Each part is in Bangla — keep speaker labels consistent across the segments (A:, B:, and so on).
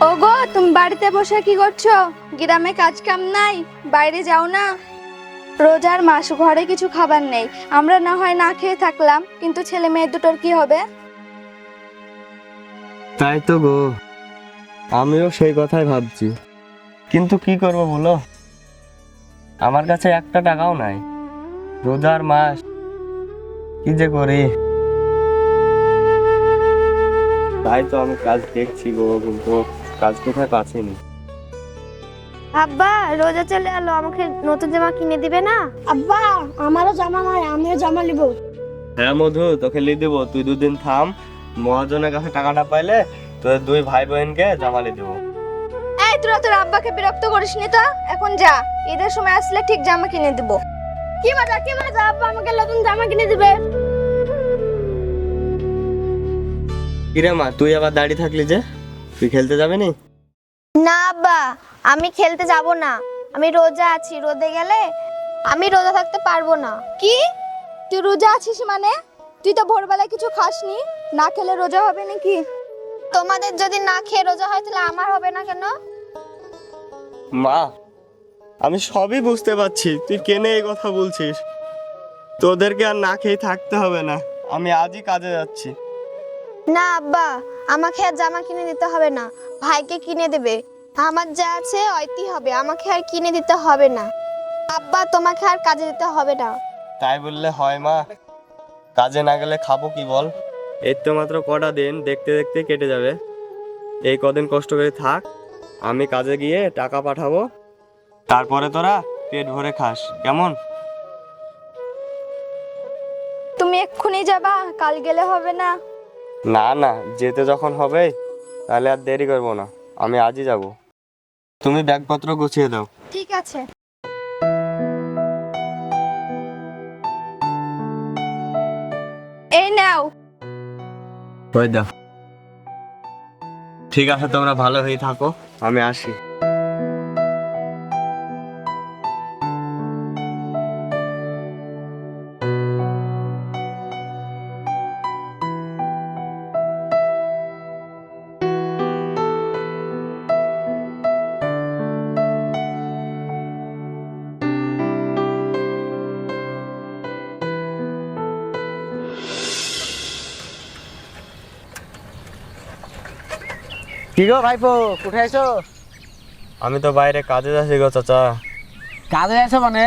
A: ওগো, তুমি বাড়িতে বসে কি করছো? গ্রামে কাজ কাম নাই? বাইরে যাও না। রোজার মাস, ঘরে কিছু খাবার নেই। আমরা না হয় না খেয়ে থাকলাম, কিন্তু ছেলে মেয়ে দুটোর কি হবে?
B: তাই তো গো, আমিও সেই কথাই ভাবছি, কিন্তু কি করব বলো, আমার কাছে একটা টাকাও নাই। রোজার মাস, কি যে করি। তাই তো আমি কাজ দেখছি গো, কিন্তু কাজ কোথায় পাচ্ছিনি।
C: আব্বা, রোজা চলে এলো, আমাকে নতুন জামা কিনে দিবে না?
D: আব্বা, আমারও জামা নাই, আমিও জামা নিব।
B: হ্যাঁ মধু, তোকে লিয়ে দেবো, তুই দুদিন থাম। মহাজনের কাছে টাকাটা পাইলে তোদের দুই ভাই বোনকে জামা লিয়ে দেবো।
A: এই, তোরা তোর আব্বাকে বিরক্ত করিস নি তো। এখন যা, ঈদের সময় আসলে ঠিক জামা কিনে দেবো।
D: কি মজা, কি মজা, আব্বা আমাকে নতুন জামা কিনে দিবে।
B: কিরে মা, তুই আবার দাঁড়িয়ে থাকলি যে, তুই খেলতে যাবি নি?
C: না আব্বা, আমি খেলতে যাব না। আমি রোজা আছি, রোদে গেলে আমি রোজা থাকতে পারবো না।
A: কি? তুই রোজা আছিস মানে? তুই তো ভোরবেলায় কিছু খাসনি, না খেলে রোজা হবে নাকি?
C: তোমাদের যদি না খেয়ে রোজা হয় তাহলে আমার হবে না কেন?
B: মা, আমি সবই বুঝতে পারছি তুই কেনে এই কথা বলছিস। তোদেরকে আর না খেয়ে থাকতে হবে না, আমি আজই কাজে যাচ্ছি।
C: না আব্বা, আমাকে আর জামা কিনে দিতে হবে না, ভাইকে কিনে দেবে। আমার যা আছে ওইতেই হবে, আমাকে আর কিনে দিতে হবে না। আব্বা, তোমাকে আর কাজে দিতে হবে না।
B: তাই বললে হয় মা? কাজে না গেলে খাবো কি বল? এর তো মাত্র কটা দিন, দেখতে দেখতে কেটে যাবে। এই কদিন কষ্ট করে থাক, আমি কাজে গিয়ে টাকা পাঠাবো, তারপরে তোরা পেট ভরে খাস, কেমন?
A: তুমি এক্ষুনি যাবা? কাল গেলে হবে না?
B: না না, যেতে যখন হবে তাহলে আর দেরি করবো না, আমি আজই যাব। তুমি ব্যাগপত্র গুছিয়ে দাও।
A: ঠিক আছে। এই নাও।
B: ওই দাও। ঠিক আছে, তোমরা ভালো হয়ে থাকো, আমি আসি।
E: কি গো ভাইপো, কোথায় আছো?
B: আমি তো বাইরে কাজে যাচ্ছি গো চাচা।
E: কাজে আছো মানে?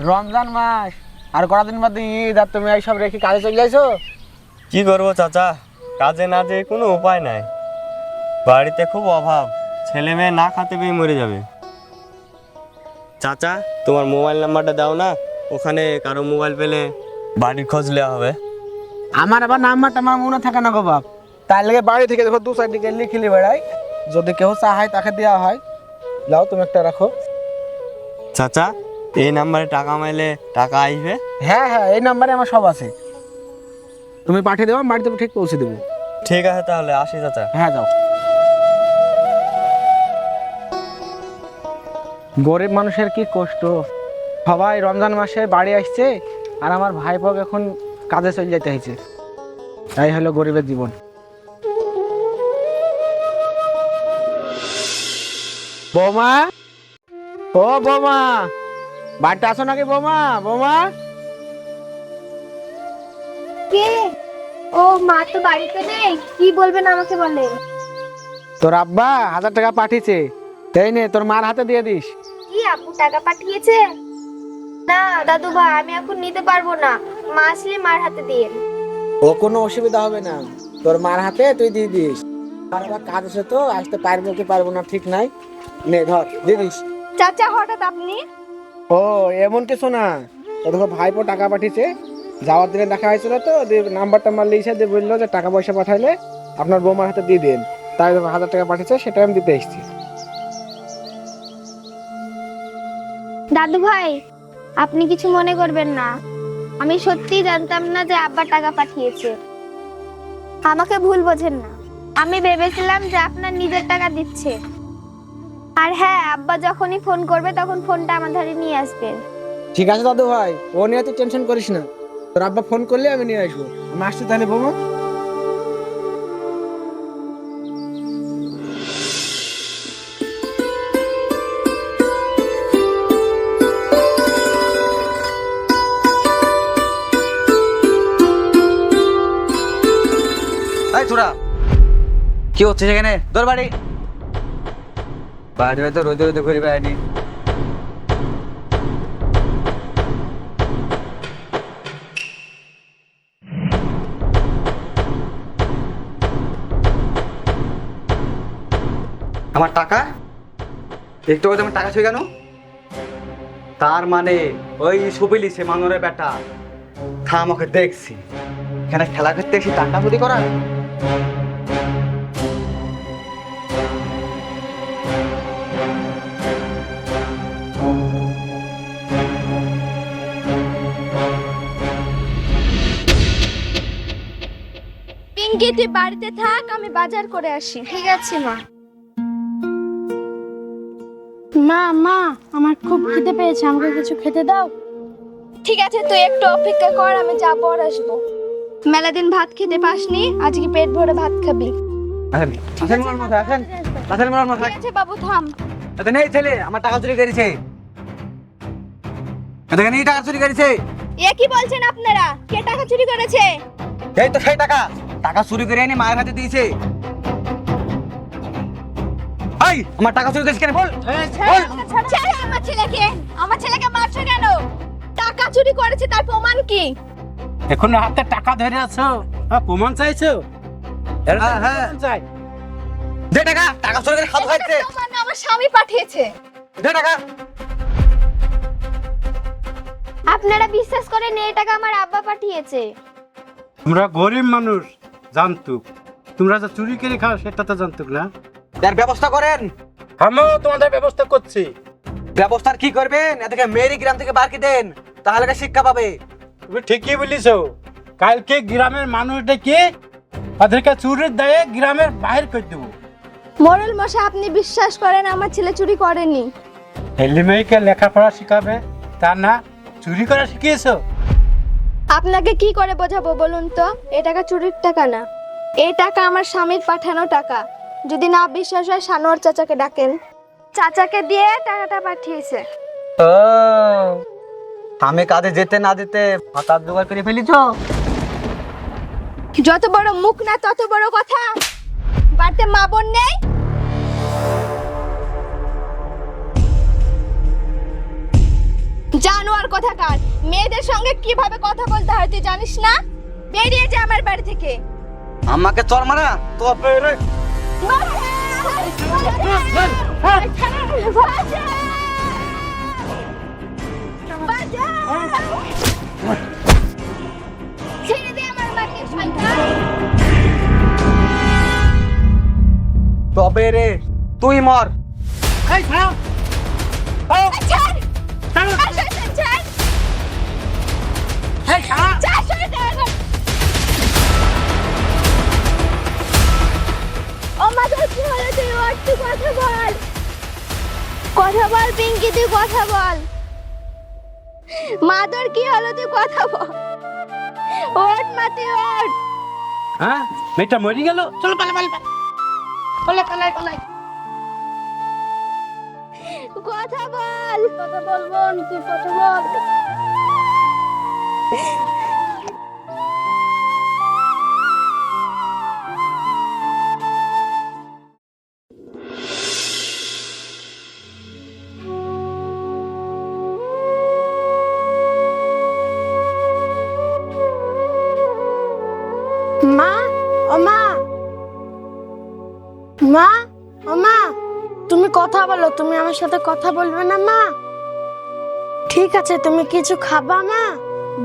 E: রমজান মাস আর কটা দিন বাদে ঈদ, আর তুমি এইসব রেখে কাজে চলে যাইছো?
B: কি করবো চাচা, কাজে না যেয়ে কোনো উপায় নাই। বাড়িতে খুব অভাব, ছেলে মেয়ে না খাতে পেয়ে মরে যাবে। চাচা, তোমার মোবাইল নাম্বারটা দাও না, ওখানে কারো মোবাইল পেলে বাড়ির খোঁজ নেওয়া হবে।
E: আমার আবার নাম্বারটা আমার মনে থাকে না গো বাপ, তাই লাগে বাড়ি থেকে দেখো দু সাইডে লিখিলি বেড়াই, যদি কেউ চায় তাকে দেওয়া হয়। যাও, তুমি একটা রাখো।
B: চাচা, এই নাম্বারে টাকা মাইলে টাকা আসবে?
E: হ্যাঁ হ্যাঁ, এই নাম্বারে আমার সব আছে, তুমি পাঠিয়ে দেবো, আমি বাড়িতে ঠিক পৌঁছে দেবো।
B: ঠিক আছে, তাহলে আসি চাচা।
E: হ্যাঁ যাও। গরিব মানুষের কি কষ্ট, সবাই রমজান মাসে বাড়ি আসছে আর আমার ভাইপোকে এখন কাজে চলে যেতে হয়েছে। তাই হলো গরিবের জীবন। বৌমা, ও বৌমা, বাড়িতে আসো নাকি বৌমা? বৌমা,
C: কে? ও মা তো বাড়িতে নেই, কি বলবেন আমাকে বলে।
E: তোর আব্বা 1000 টাকা পাঠিয়েছে, এই নে তোর মার হাতে দিয়ে দিস।
C: কি, আপু টাকা পাঠিয়েছে? না দাদু ভাই, আমি এখন নিতে পারবো না, মা আসলে মার হাতে দিয়ে।
E: ও কোনো অসুবিধা হবে না, তোর মার হাতে তুই দিয়ে দিস। আর আবার কাজ আছে তো, আসতে পারবো কি পারবো না ঠিক নাই, নে ধর দিয়ে দিস।
A: চাচা, হঠাৎ আপনি?
E: ও এমন কিছু না, ও দেখো ভাইপো টাকা পাঠিয়েছে, যাওয়ার দিনে দেখা হয়েছিল তো, নাম্বার টাম্বার লিখে দিয়ে বললো যে টাকা পয়সা পাঠাইলে আপনার বৌমার হাতে দিয়ে দিন, তাই 1000 টাকা পাঠিয়েছে, সেটা আমি দিতে এসেছি।
C: দাদু ভাই, আপনি কিছু মনে করবেন না, আমি সত্যিই জানতাম না যে আব্বা টাকা পাঠিয়েছে, আমাকে ভুল বোঝেন না। আমি ভেবেছিলাম যে আপনার নিজের টাকা দিচ্ছে। আর হ্যাঁ, আব্বা যখনই ফোন করবে তখন ফোনটা আমার ধারে নিয়ে আসবেন।
E: ঠিক আছে দাদু ভাই, ও নিয়ে তুই টেনশন করিস না, তোর আব্বা ফোন করলে আমি নিয়ে আসবো। আমি আসছি তাহলে বৌমা।
F: কি হচ্ছে সেখানে? তোর বাড়ি বাড়ি হয়তো রোদে রোদে ঘুরে বেড়ায়নি। আমার টাকা একটু কথা আমার টাকা ছুঁয়ে কেন? তার মানে ওই সুবিলি সে মানরের বেটা থা আমাকে দেখছি এখানে খেলা করতে এসে টাকা চুরি করা।
A: পিঙ্কি তুই বাড়িতে থাক, আমি বাজার করে আসি।
C: ঠিক আছে মা।
D: মা মা আমার খুব খিদে পেয়েছে, আমাকে কিছু খেতে দাও।
A: ঠিক আছে, তুই একটু অপেক্ষা কর, আমি যাবো আর আসবো। মেলা দিন ভাত খেতে পাসনি, আজকে পেট ভরে ভাত খাবি।
F: আসেন আসেন মোড়ার মাথায় আসেন, আসেন মোড়ার
A: ঠিক
F: মাথায়।
A: আছে বাবু, থাম।
F: এতে নেই ছেলে আমার টাকা চুরি করেছে, এতে নেই টাকা চুরি করেছে।
A: এ কি বলছেন আপনারা? কে টাকা চুরি করেছে?
F: এই তো সেই টাকা, টাকা চুরি করে এনে মায়ের হাতে দিয়েছে। এই আমার টাকা চুরি করেছে কেন বল?
A: ছেড়ে আমার ছেলেকে, আমার ছেলেকে মারছো কেন? টাকা চুরি করেছে, তার প্রমাণ কি?
E: এখন হাতে টাকা ধরে আছো, প্রমাণ চাইছো?
F: হ্যাঁ হ্যাঁ
E: চাই
F: দে টাকা, টাকা চুরি করে খাওয়া খাইছে।
A: প্রমাণ আমার স্বামী পাঠিয়েছে।
F: দে টাকা।
C: আপনারা বিশ্বাস করেন এই টাকা আমার আব্বা পাঠিয়েছে।
G: তোমরা গরিব মানুষ জানতুক, তোমরা যে চুরি করে খাও সেটা তো জানতুক না।
F: এর ব্যবস্থা করেন।
G: আমিও তোমাদের ব্যবস্থা করছি।
F: ব্যবস্থার কি করবেন? এদিকে মেরি গ্রাম থেকে বার কি দেন, তাহলে কি শিক্ষা পাবে।
G: তুমি ঠিকই বলিস, কালকে গ্রামের মানুষ ডেকে ওদেরকে চুরির দায়ে গ্রামের বাইরে করে দেবো।
A: মোড়ল মশাই, আপনি বিশ্বাস করেন আমার ছেলে চুরি করেনি?
G: ছেলে মেয়েকে লেখাপড়া শিখাবে তা না চুরি করা শিখিয়েছো?
A: আপনাকে কি করে বোঝাবো বলুন তো? এই টাকা চুরির টাকা না, এই টাকা আমার স্বামীর পাঠানো টাকা। যদি না বিশ্বাস হয় সানোয়ার চাচাকে ডাকেন, চাচাকে দিয়ে টাকাটা পাঠিয়েছে।
F: ও আমি কাজে যেতে না যেতে হাতার জোগাড় করে ফেলিছ।
A: যত বড় মুখ না তত বড় কথা। বাড়িতে মা বোন নেই? জানোয়ার কোথাকার, মেয়েদের সঙ্গে কিভাবে কথা বলতে হয় তুই জানিস না? বেরিয়ে যা আমার বাড়ি থেকে।
F: আমাকে চর মারা তো
A: ছেড়ে দে আমার বাড়ি, শয়তান।
F: তবে রে তুই মর।
A: ছাড়! ছাড়, শয়তান, ছাড়! ছাড়, শয়তান! ও মাদার, কি হলো? তুই ওঠ, তুই কথা বল। কথা বল পিঙ্কি, তুই কথা বল। মাদার, কি হলো? তুই কথা বল। ওঠ মা, তুই ওঠ।
G: হ্যাঁ মেয়েটা মরে গেল, চলো পালা পালা
A: কথা বল। কথা বলবো, তুই কথা বল।
D: মা, ও মা, মা, ও মা, তুমি কথা বলো। তুমি আমার সাথে কথা বলবে না মা? ঠিক আছে, তুমি কিছু খাবা মা?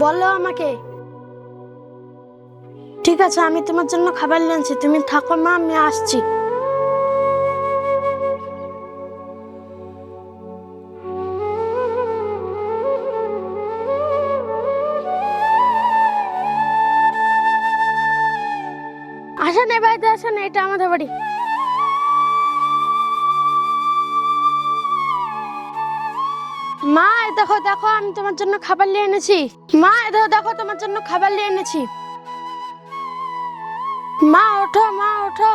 D: বলো আমাকে। ঠিক আছে, আমি তোমার জন্য খাবার নিয়ে আনছি, তুমি থাকো মা, আমি আসছি। আসেন এ বাড়িতে, আসেন, এটা আমাদের বাড়ি। মা, এই দেখো দেখো, আমি তোমার জন্য খাবার নিয়ে এনেছি। মা, এই দেখো দেখো, তোমার জন্য খাবার নিয়ে এনেছি। মা ওঠো, মা ওঠো।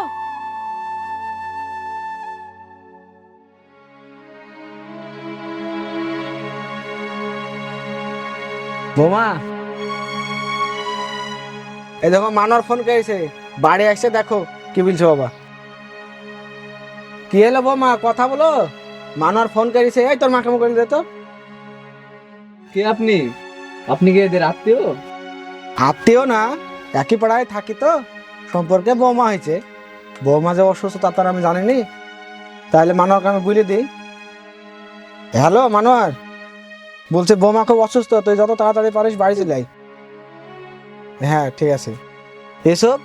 E: বোমা, এই দেখো মানর ফোন করেছে, বাড়ি আসছে, দেখো কি বলছো বাবা। কি হলো বৌমা, কথা বলো। মানোয়ার ফোন করেছে, এই তোর মাকে করে দে তো।
H: কে আপনি? আপনি কি এদের আত্মীয়?
E: আত্মীয় না, একই পাড়ায় থাকি তো, সম্পর্কে বৌমা হয়েছে। বৌমা যে অসুস্থ তা তো আর আমি জানিনি, তাহলে মানোয়ারকে আমি বলে দিই। হ্যালো মানোয়ার, বলছে বৌমা খুব অসুস্থ, তুই যত তাড়াতাড়ি পারিস বাড়ি চলে আয়। হ্যাঁ ঠিক আছে। এসব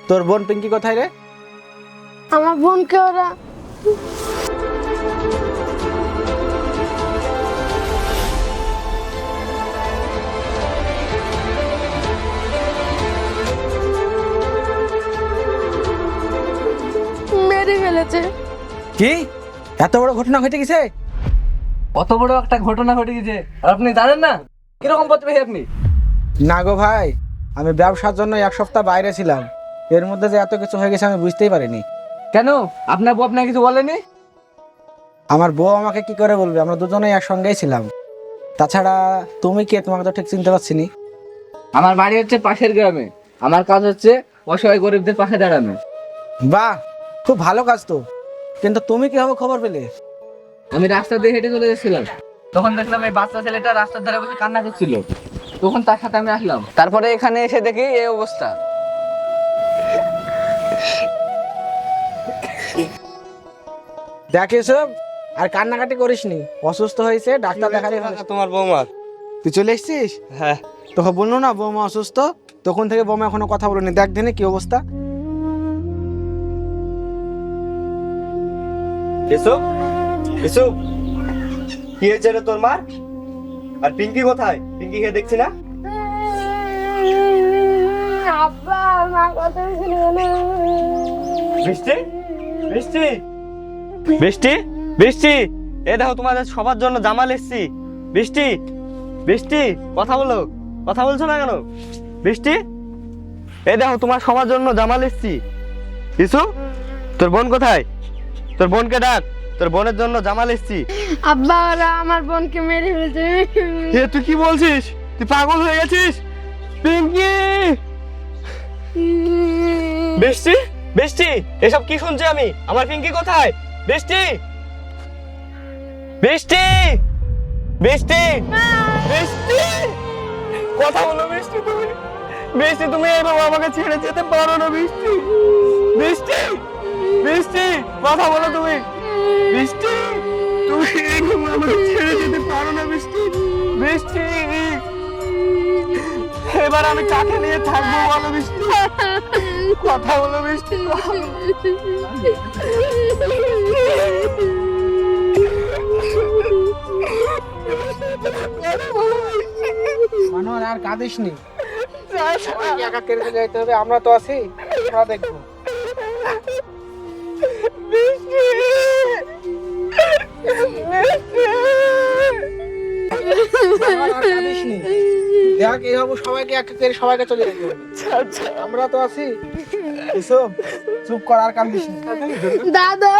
E: তোর বোন পিঙ্কি কোথায় রে?
D: আমার বোনকে ওরা
A: মেরে ফেলেছে।
E: কি এত বড় ঘটনা ঘটে গেছে?
H: অত বড় একটা ঘটনা ঘটে গেছে আর আপনি জানেন না? কিরকম প্রতিবেশী আপনি?
E: না গো ভাই, আমি ব্যবসার জন্য এক সপ্তাহ বাইরে ছিলাম, এর মধ্যে যে এত কিছু হয়ে গেছে আমি বুঝতেই পারিনি।
H: কেন, আপনার বউ আপনাকে কিছু বলেনি?
E: আমার বউ আমাকে কি করে বলবে, আমরা দুজনেই একসঙ্গেই ছিলাম। তাছাড়া তুমি কে, তোমাকে তো ঠিক চিনতে পারছি নি।
H: আমার বাড়ি হচ্ছে পাশের গ্রামে, আমার কাজ হচ্ছে অসহায় গরিবদের পাশে দাঁড়ানো।
E: বাহ, খুব ভালো কাজ তো। কিন্তু তুমি কিভাবে খবর পেলে?
H: আমি রাস্তা দিয়ে হেঁটে চলে যাচ্ছিলাম, তখন দেখলাম এই বাচ্চা ছেলেটা রাস্তার ধারে বসে কান্না করছিল। তখন তার সাথে আমি আসলাম, তারপরে এখানে এসে দেখি এই অবস্থা।
E: দেখ এসব আর কান্নাকাটি করিসনি, অসুস্থ হয়েছে, ডাক্তার দেখালে ভালো।
B: তোমার বৌমা?
E: তুই চলে এসছিস?
B: হ্যাঁ।
E: তোকে বললো না বৌমা অসুস্থ? তখন থেকে বৌমা এখনো কথা বলেনি, দেখ দিনে কি অবস্থা।
B: এসো এসো, কি হয়েছে রে তোর মার? আর পিঙ্কি কোথায়? পিঙ্কি কে দেখছি না।
A: আব্বা মা কথা শুনবে না।
B: বৃষ্টি, বৃষ্টি, বৃষ্টি, বৃষ্টি, এ দেখো তোমাদের সবার জন্য জামাল এসছি। বৃষ্টি, বৃষ্টি, কথা বলো, কথা বলছো না কেন? বৃষ্টি, এ দেখো তোমার সবার জন্য জামাল এসছি। ইসু, তোর বোন কোথায়? তোর বোনকে ডাক, তোর বোনের জন্য জামাল এসছি।
A: আব্বা ওরা আমার বোনকে মেরে ফেলেছে।
B: এ তুই কি বলছিস? তুই পাগল হয়ে গেছিস? পিঙ্কি, বৃষ্টি, বৃষ্টি, এসব কি শুনছি আমি? আমার পিঙ্কি কোথায়? বৃষ্টি, বৃষ্টি, বৃষ্টি, বৃষ্টি, কথা বলো বৃষ্টি। তুমি বৃষ্টি, তুমি এইভাবে আমাকে ছেড়ে যেতে পারো না বৃষ্টি। বৃষ্টি, বৃষ্টি, কথা বলো তুমি। বৃষ্টি, তুমি এইভাবে আমাকে ছেড়ে যেতে পারো না বৃষ্টি। বৃষ্টি, এবার আমি কাকে নিয়ে থাকবো বলো বৃষ্টি? কথা বলো বৃষ্টি।
E: মানোয়ার আর কাঁদিস নি, সবাইকে একা কেড়ে যাইতে হবে, আমরা তো আছি, আমরা দেখবো। মানোয়ার, আর কাঁদিস নি। দেখ এইভাবে সবাইকে একা কেড়ে সবাইকে চলে যেতে হবে, আমরা তো আছি। এসব চুপ কর, আর কাঁদিস নি।
A: দাদা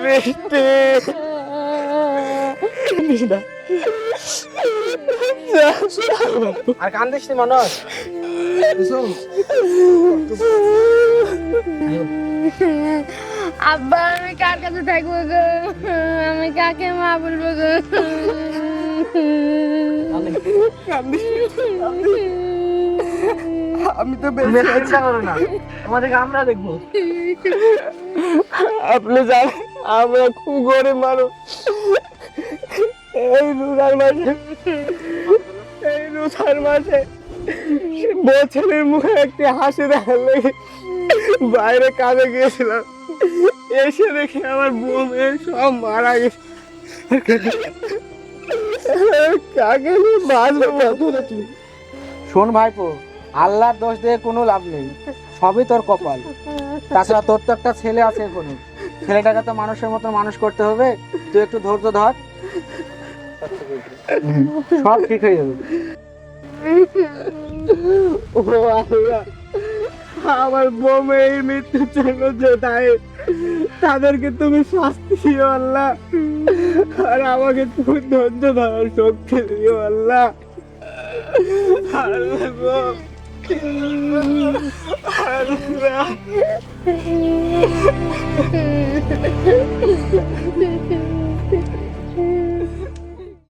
B: বৃষ্টি,
E: আর কাঁদিস নি মানোয়ার। এসব
A: আব্বা আমি কার কাছে থাকবো গো? আমি কাকে মা বলবো গো?
B: আমি তো
H: চিন্তা করো না, আমাদেরকে আমরা দেখবো।
B: আপনি জানেন আমরা খুব গরিব মানুষ। এই রোজার মাসে, এই রোজার মাসে বছরের মুখে একটি হাসি দেখার লেগে বাইরে কাজে গিয়েছিলাম, এসে দেখি আমার বোন সব মারা গেছে। কাকে বাঁচবো?
E: শোন ভাইপো, আল্লাহর দোষ দিয়ে কোনো লাভ নেই, সবই তোর কপাল। তাছাড়া তোর তো একটা ছেলে আছে, এখনো ছেলেটাকে তো মানুষের মতো মানুষ করতে হবে, তুই একটু ধৈর্য ধর, সব ঠিক হয়ে যাবে।
B: ও আল্লাহ, আমার বোমের মৃত্যুর জন্য যে দায়ী, তাদেরকে তুমি শাস্তি দিও আল্লাহ, আর আমাকে তুমি ধৈর্য ধরার শক্তি দিও আল্লাহ। আল্লাহ গো,
C: আল্লাহ